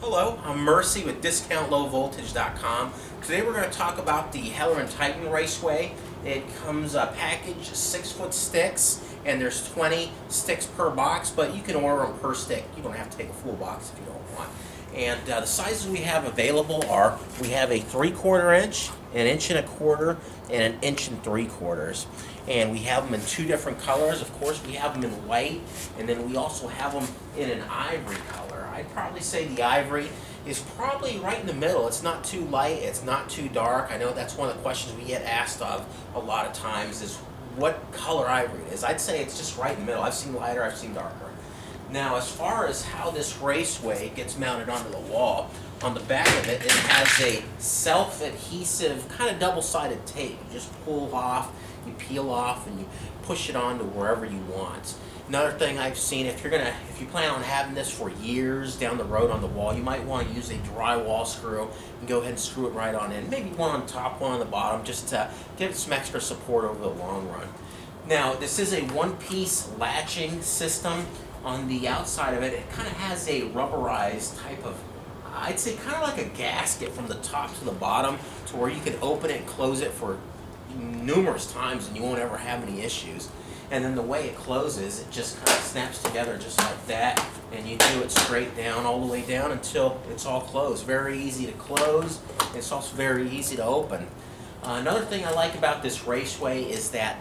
Hello, I'm Mercy with DiscountLowVoltage.com. Today we're going to talk about the Heller and Titan Raceway. It comes a package 6-foot sticks, and there's 20 sticks per box, but you can order them per stick. You don't have to take a full box if you don't want. And the sizes we have available are, we have a 3/4 inch, an 1.25 inches, and an 1 3/4 inches. And we have them in two different colors. Of course, we have them in white, and then we also have them in an ivory color. I'd probably say the ivory is probably right in the middle. It's not too light, it's not too dark. I know that's one of the questions we get asked of a lot of times is what color ivory it is. I'd say it's just right in the middle. I've seen lighter, I've seen darker. Now, as far as how this Raceway gets mounted onto the wall, on the back of it, it has a self-adhesive, kind of double-sided tape. You just pull off, you peel off, and you push it onto wherever you want. Another thing I've seen, if you plan on having this for years down the road on the wall, you might want to use a drywall screw and go ahead and screw it right on in. Maybe one on top, one on the bottom, just to give it some extra support over the long run. Now, this is a one-piece latching system. On the outside of it, it kind of has a rubberized type of, I'd say kind of like a gasket from the top to the bottom, to where you can open it and close it for numerous times and you won't ever have any issues. And then the way it closes, it just kind of snaps together just like that, and you do it straight down, all the way down until it's all closed. Very easy to close. It's also very easy to open. Another thing I like about this Raceway is that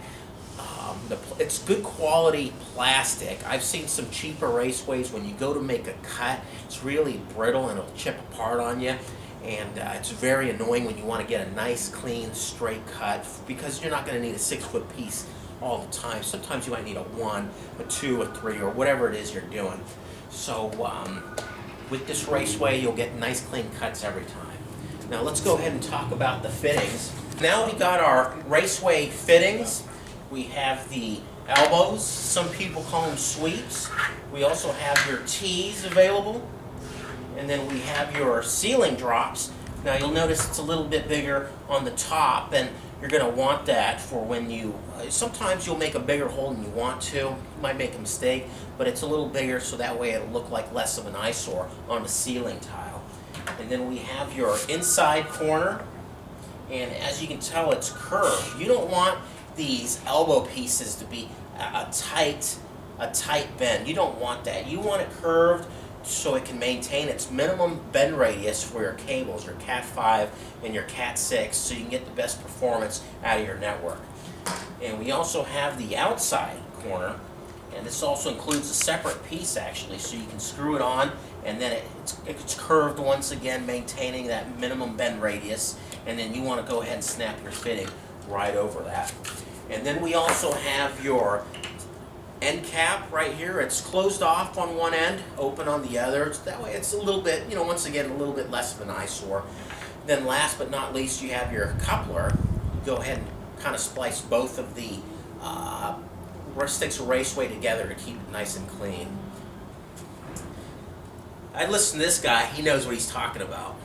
it's good quality plastic. I've seen some cheaper Raceways, when you go to make a cut, it's really brittle and it'll chip apart on you. And it's very annoying when you want to get a nice, clean, straight cut, because you're not going to need a 6-foot piece all the time. Sometimes you might need a 1, a 2, a 3, or whatever it is you're doing. So with this Raceway, you'll get nice, clean cuts every time. Now let's go ahead and talk about the fittings. Now we got our Raceway fittings. We have the elbows. Some people call them sweeps. We also have your T's available. And then we have your ceiling drops. Now you'll notice it's a little bit bigger on the top, and you're going to want that for when you, sometimes you'll make a bigger hole than you want to. You might make a mistake, but it's a little bigger so that way it'll look like less of an eyesore on the ceiling tile. And then we have your inside corner, and as you can tell, it's curved. You don't want these elbow pieces to be a tight bend. You don't want that. You want it curved so it can maintain its minimum bend radius for your cables, your Cat 5 and your Cat 6, so you can get the best performance out of your network. And we also have the outside corner, and this also includes a separate piece actually, so you can screw it on, and then it's curved once again, maintaining that minimum bend radius, and then you want to go ahead and snap your fitting right over that. And then we also have your end cap right here. It's closed off on one end, open on the other. That way it's a little bit, once again, a little bit less of an eyesore. Then last but not least, you have your coupler. Go ahead and kind of splice both of the sticks of Raceway together to keep it nice and clean. I'd listen to this guy. He knows what he's talking about.